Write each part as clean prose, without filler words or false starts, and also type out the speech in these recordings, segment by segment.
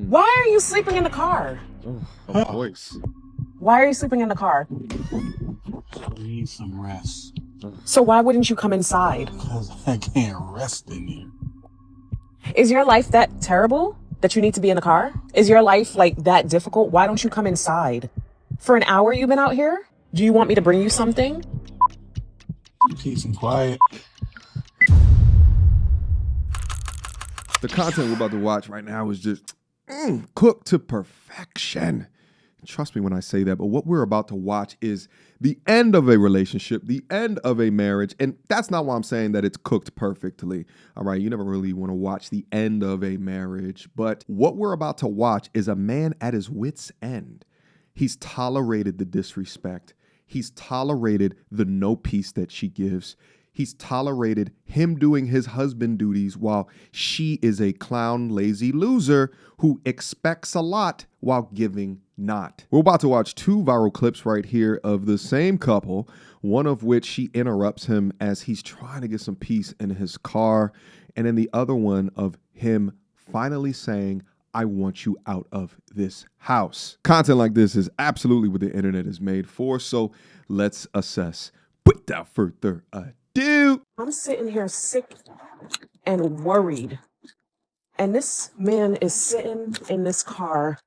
Why are you sleeping in the car? Oh, her voice. Why are you sleeping in the car? I need some rest. So why wouldn't you come inside? Because I can't rest in here. Is your life that terrible that you need to be in the car? Is your life like that difficult? Why don't you come inside? For an hour you've been out here? Do you want me to bring you something? Peace and quiet. The content we're about to watch right now is just cooked to perfection. Trust me when I say that, but what we're about to watch is the end of a relationship, the end of a marriage, and that's not why I'm saying that it's cooked perfectly, all right? You never really want to watch the end of a marriage, but what we're about to watch is a man at his wit's end. He's tolerated the disrespect. He's tolerated the no peace that she gives. He's tolerated him doing his husband duties while she is a clown, lazy loser who expects a lot while giving not. We're about to watch two viral clips right here of the same couple, one of which she interrupts him as he's trying to get some peace in his car, and then the other one of him finally saying, I want you out of this house. Content like this is absolutely what the internet is made for, so let's assess. Without further ado, I'm sitting here sick and worried. And this man is sitting in this car.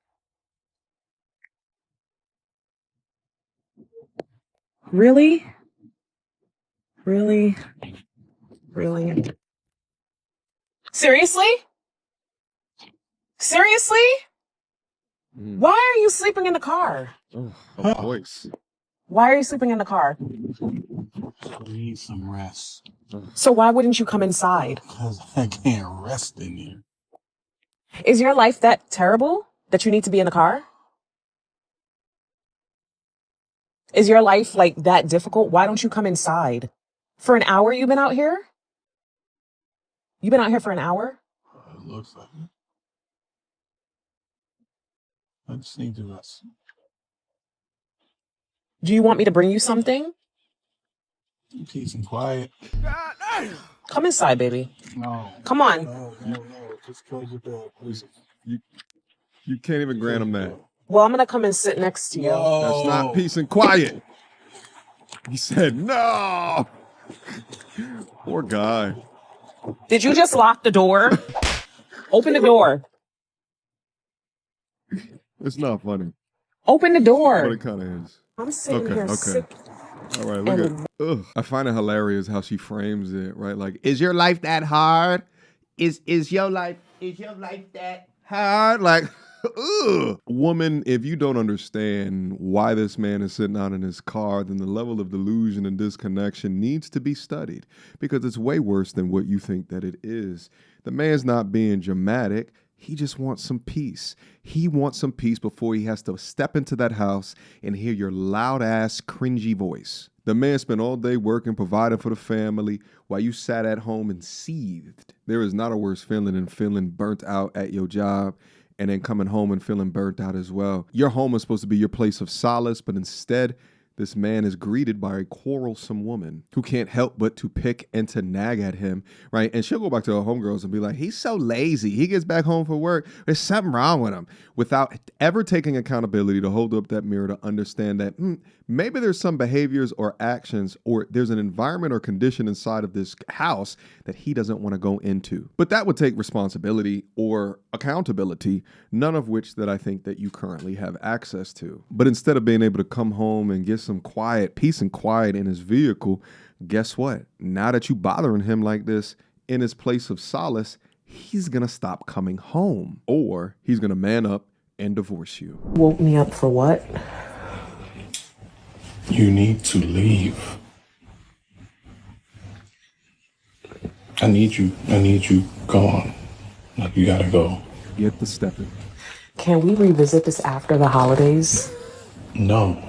Really? Really? Really? Seriously? Seriously? Why are you sleeping in the car? oh, her voice. Why are you sleeping in the car? I need some rest. So why wouldn't you come inside? Because I can't rest in here. Is your life that terrible that you need to be in the car? Is your life like that difficult? Why don't you come inside? For an hour you've been out here? You've been out here for an hour? It looks like it. I just need to rest. Do you want me to bring you something? Peace and quiet. Come inside, baby. No. Come on. No. Just close your door, please. You can't even grant him that. Well, I'm going to come and sit next to you. That's not peace and quiet. He said, no. Poor guy. Did you just lock the door? Open the door. It's not funny. Open the But door. it kind of is. I'm sitting Okay, here okay. sick. All right, look at. Ugh. I find it hilarious how she frames it, right? Like, is your life that hard? Is your life that hard? Like, ugh. Woman, if you don't understand why this man is sitting out in his car, then the level of delusion and disconnection needs to be studied because it's way worse than what you think that it is. The man's not being dramatic. He just wants some peace. He wants some peace before he has to step into that house and hear your loud ass, cringy voice. The man spent all day working, providing for the family while you sat at home and seethed. There is not a worse feeling than feeling burnt out at your job and then coming home and feeling burnt out as well. Your home is supposed to be your place of solace, but instead, this man is greeted by a quarrelsome woman who can't help but to pick and to nag at him, right? And she'll go back to her homegirls and be like, he's so lazy. He gets back home from work. There's something wrong with him, without ever taking accountability to hold up that mirror to understand that maybe there's some behaviors or actions or there's an environment or condition inside of this house that he doesn't want to go into. But that would take responsibility or accountability, none of which that I think that you currently have access to. But instead of being able to come home and get some quiet, peace and quiet in his vehicle, guess what? Now that you bothering him like this in his place of solace, he's gonna stop coming home or he's gonna man up and divorce you. Woke me up for what? You need to leave. I need you gone. Like, you gotta go. Get the stepping. Can we revisit this after the holidays? No.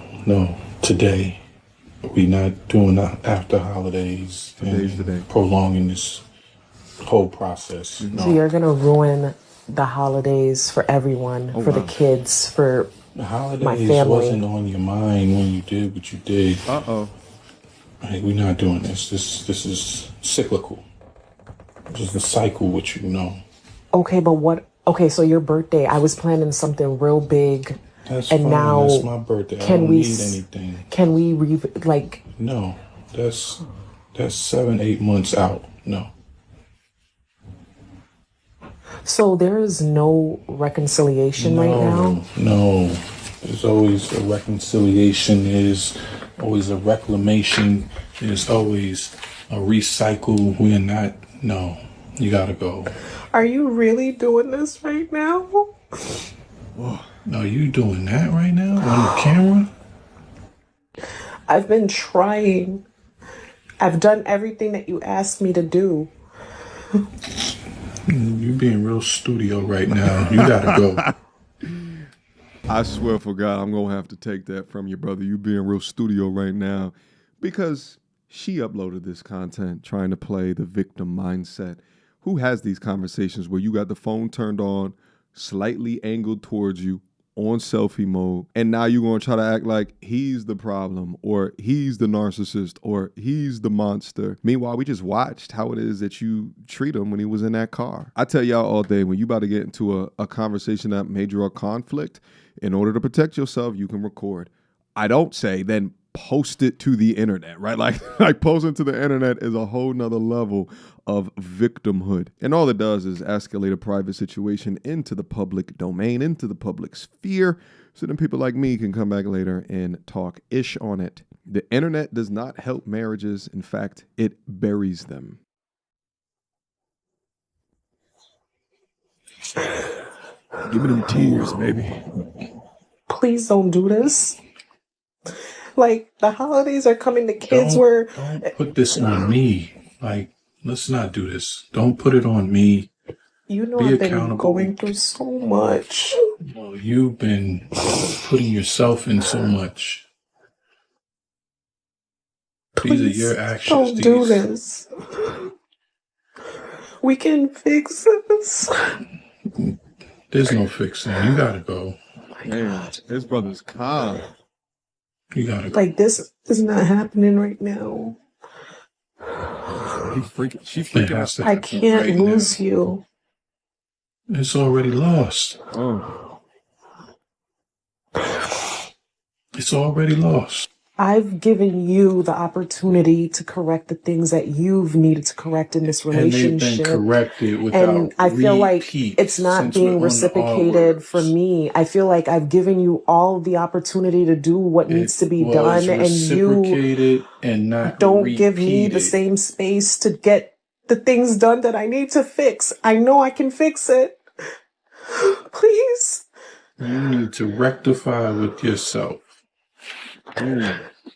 Today. We not doing that after holidays. Today's the day. Prolonging this whole process. So you're going to ruin the holidays for everyone, for the kids, for The holidays my family. wasn't on your mind when you did what you did. Uh-oh. Hey, we're not doing this. This is cyclical. This is the cycle, which you know. Okay, but what Okay, so your birthday, I was planning something real big. That's and fine. now That's my birthday. I can don't we need anything. Can we No, that's 7-8 months out. No. so there is no reconciliation right now? No. There's always a reconciliation. There's always a reclamation. There's always a recycle. We're not. No. You gotta go. Are you really doing this right now? No, you doing that right now on the camera? I've been trying. I've done everything that you asked me to do. You being real studio right now. You gotta go. I swear for God, I'm going to have to take that from you, brother. You being real studio right now, because she uploaded this content trying to play the victim mindset. Who has these conversations where you got the phone turned on, slightly angled towards you, on selfie mode, and now you're going to try to act like he's the problem, or he's the narcissist, or he's the monster. Meanwhile, we just watched how it is that you treat him when he was in that car. I tell y'all all day, when you about to get into a conversation that may draw conflict, in order to protect yourself, you can record. I don't say then post it to the internet, right? Like posting to the internet is a whole nother level of victimhood. And all it does is escalate a private situation into the public domain, into the public sphere, so then people like me can come back later and talk ish on it. The internet does not help marriages. In fact, it buries them. Give me them tears, baby. Please don't do this. Like, the holidays are coming, the kids Don't put this on me. Like, let's not do this. Don't put it on me. You know, Be I've been accountable. going through so much. Well, you've been putting yourself in so much. Please, these are your actions. don't do this. We can fix this. There's no fixing. You gotta go. Man, his brother's calm. You gotta go. Like, this is not happening right now. She freaking out. I can't right lose now. you. It's already lost. Oh. It's already lost. I've given you the opportunity to correct the things that you've needed to correct in this And they've relationship. been corrected without And I feel like repeat it's not since being we're on the reciprocated R for words. me. I feel like I've given you all the opportunity to do what needs to be was done, and you reciprocated and not don't give me the repeated. same space to get the things done that I need to fix. I know I can fix it. Please. You need to rectify with yourself.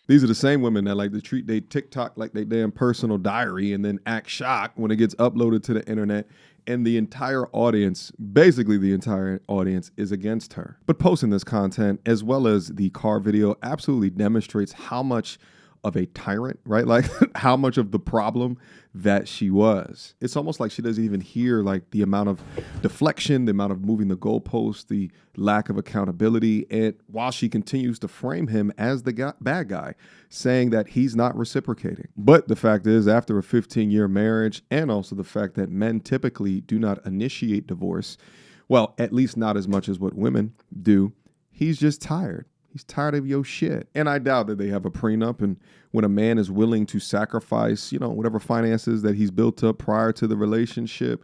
These are the same women that like to treat their TikTok like their damn personal diary and then act shocked when it gets uploaded to the internet and the entire audience, basically the entire audience, is against her. But posting this content as well as the car video absolutely demonstrates how much of a tyrant, right? Like how much of the problem that she was. It's almost like she doesn't even hear like the amount of deflection, the amount of moving the goalposts, the lack of accountability. And while she continues to frame him as the bad guy, saying that he's not reciprocating. But the fact is, after a 15-year marriage, and also the fact that men typically do not initiate divorce, well, at least not as much as what women do, he's just tired. He's tired of your shit. And I doubt that they have a prenup. And when a man is willing to sacrifice, whatever finances that he's built up prior to the relationship,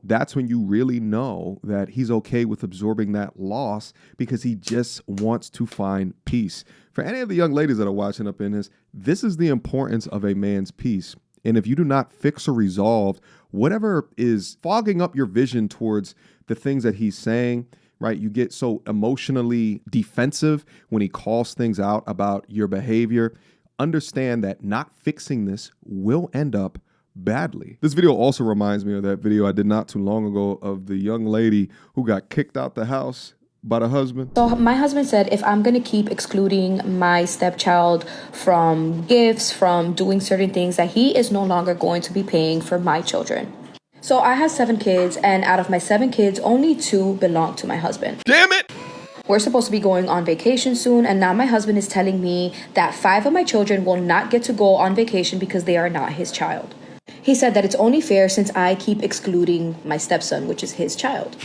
that's when you really know that he's okay with absorbing that loss because he just wants to find peace. For any of the young ladies that are watching up in this is the importance of a man's peace. And if you do not fix or resolve whatever is fogging up your vision towards the things that he's saying, right? You get so emotionally defensive when he calls things out about your behavior. Understand that not fixing this will end up badly. This video also reminds me of that video I did not too long ago of the young lady who got kicked out the house by the husband. So my husband said if I'm going to keep excluding my stepchild from gifts, from doing certain things, that he is no longer going to be paying for my children. So I have 7 kids, and out of my 7 kids, only 2 belong to my husband. Damn it! We're supposed to be going on vacation soon, and now my husband is telling me that 5 of my children will not get to go on vacation because they are not his child. He said that it's only fair since I keep excluding my stepson, which is his child.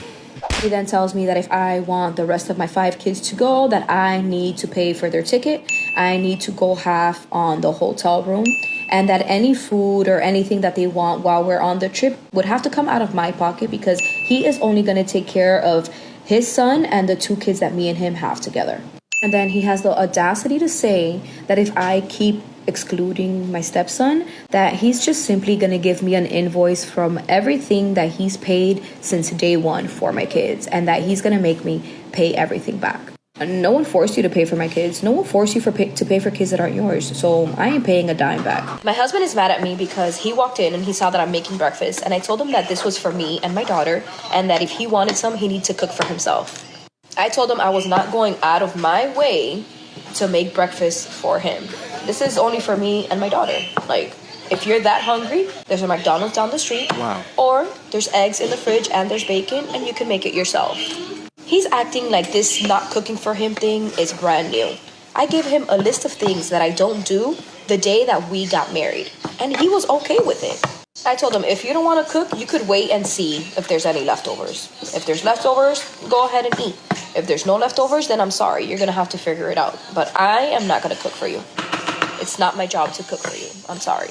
He then tells me that if I want the rest of my 5 kids to go, that I need to pay for their ticket. I need to go half on the hotel room, and that any food or anything that they want while we're on the trip would have to come out of my pocket because he is only going to take care of his son and the 2 kids that me and him have together. And then he has the audacity to say that if I keep excluding my stepson, that he's just simply gonna give me an invoice from everything that he's paid since day one for my kids, and that he's gonna make me pay everything back. And no one forced you to pay for my kids. No one forced you to pay for kids that aren't yours. So I ain't paying a dime back. My husband is mad at me because he walked in and he saw that I'm making breakfast, and I told him that this was for me and my daughter, and that if he wanted some, he needed to cook for himself. I told him I was not going out of my way to make breakfast for him. This is only for me and my daughter. Like, if you're that hungry, there's a McDonald's down the street. Wow. Or there's eggs in the fridge and there's bacon and you can make it yourself. He's acting like this not cooking for him thing is brand new. I gave him a list of things that I don't do the day that we got married, and he was okay with it. I told him, if you don't want to cook, you could wait and see if there's any leftovers. If there's leftovers, go ahead and eat. If there's no leftovers, then I'm sorry. You're going to have to figure it out. But I am not going to cook for you. It's not my job to cook for you. I'm sorry.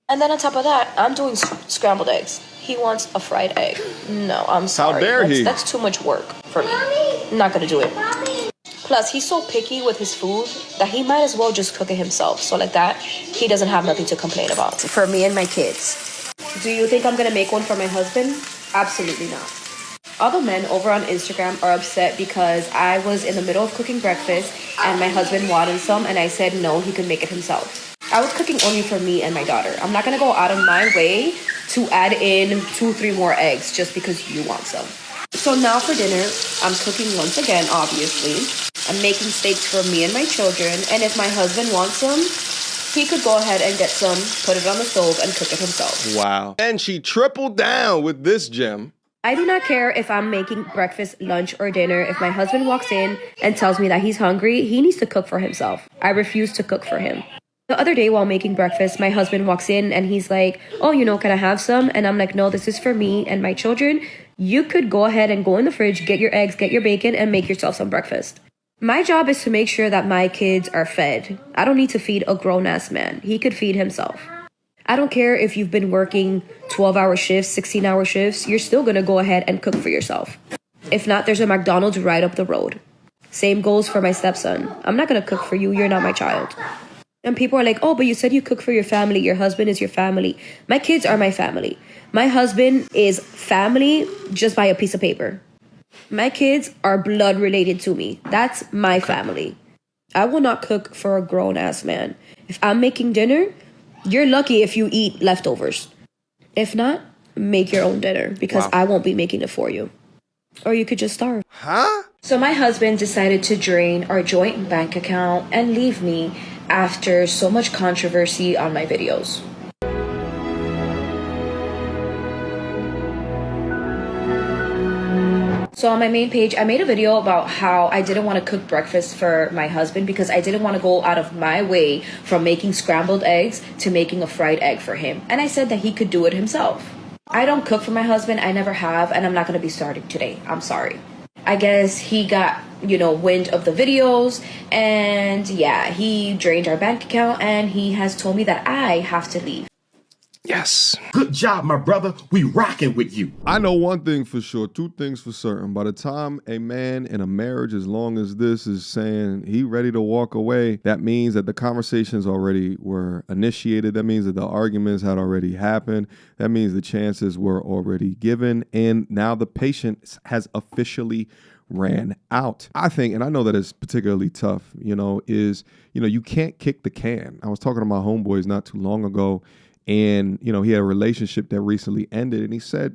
And then on top of that, I'm doing scrambled eggs. He wants a fried egg. No, I'm sorry. How dare he? That's too much work for me. I'm not going to do it. Plus, he's so picky with his food that he might as well just cook it himself. So like that, he doesn't have nothing to complain about. For me and my kids. Do you think I'm going to make one for my husband? Absolutely not. All the men over on Instagram are upset because I was in the middle of cooking breakfast and my husband wanted some, and I said no, he could make it himself. I was cooking only for me and my daughter. I'm not going to go out of my way to add in 2-3 more eggs just because you want some. So now for dinner, I'm cooking once again, obviously. I'm making steaks for me and my children, and if my husband wants some, he could go ahead and get some, put it on the stove, and cook it himself. Wow. And she tripled down with this gem. I do not care if I'm making breakfast, lunch, or dinner. If my husband walks in and tells me that he's hungry, he needs to cook for himself. I refuse to cook for him. The other day while making breakfast, my husband walks in and he's like, oh, can I have some? And I'm like, no, this is for me and my children. You could go ahead and go in the fridge, get your eggs, get your bacon, and make yourself some breakfast. My job is to make sure that my kids are fed. I don't need to feed a grown-ass man. He could feed himself. I don't care if you've been working 12-hour shifts, 16-hour shifts, you're still going to go ahead and cook for yourself. If not, there's a McDonald's right up the road. Same goes for my stepson. I'm not going to cook for you. You're not my child. And people are like, oh, but you said you cook for your family. Your husband is your family. My kids are my family. My husband is family just by a piece of paper. My kids are blood related to me. That's my family. I will not cook for a grown-ass man. If I'm making dinner, you're lucky if you eat leftovers. If not, make your own dinner because I won't be making it for you. Or you could just starve. Huh? So my husband decided to drain our joint bank account and leave me after so much controversy on my videos. So on my main page, I made a video about how I didn't want to cook breakfast for my husband because I didn't want to go out of my way from making scrambled eggs to making a fried egg for him. And I said that he could do it himself. I don't cook for my husband. I never have, and I'm not going to be starting today. I'm sorry. I guess he got, wind of the videos, and yeah, he drained our bank account, and he has told me that I have to leave. Yes. Good job, my brother. We rocking with you. I know one thing for sure, 2 things for certain. By the time a man in a marriage as long as this is saying he ready to walk away, that means that the conversations already were initiated. That means that the arguments had already happened. That means the chances were already given. And now the patience has officially ran out. I think, and I know that it's particularly tough, you can't kick the can. I was talking to my homeboys not too long ago, and, he had a relationship that recently ended, and he said,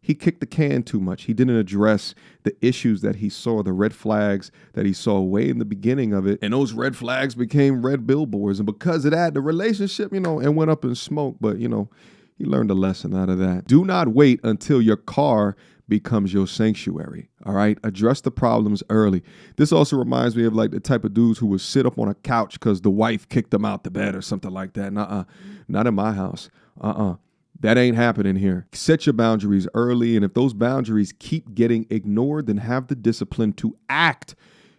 he kicked the can too much. He didn't address the issues that he saw, the red flags that he saw way in the beginning of it. And those red flags became red billboards. And because of that, the relationship, it went up in smoke. But, he learned a lesson out of that. Do not wait until your car becomes your sanctuary. All right. Address the problems early. This also reminds me of like the type of dudes who would sit up on a couch because the wife kicked them out the bed or something like that. Not in my house. That ain't happening here. Set your boundaries early, and if those boundaries keep getting ignored, then have the discipline to act.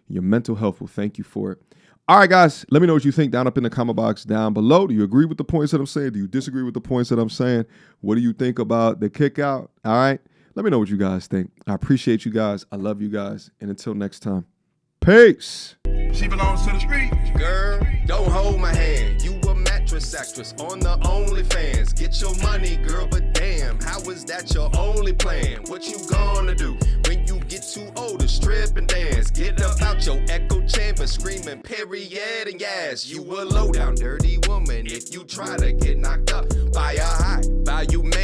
Your mental health will thank you for it. All right, guys, let me know what you think down up in the comment box down below. Do you agree with the points that I'm saying? Do you disagree with the points that I'm saying? What do you think about the kick out? All right, let me know what you guys think. I appreciate you guys. I love you guys. And until next time, peace. She belongs to the street. Girl, don't hold my hand. You a mattress actress on the OnlyFans. Get your money, girl, but damn, how is that your only plan? What you gonna do when you get too old to strip and dance? Get up out your echo chamber, screaming period and yes. You a low down dirty woman if you try to get knocked up by a high value man.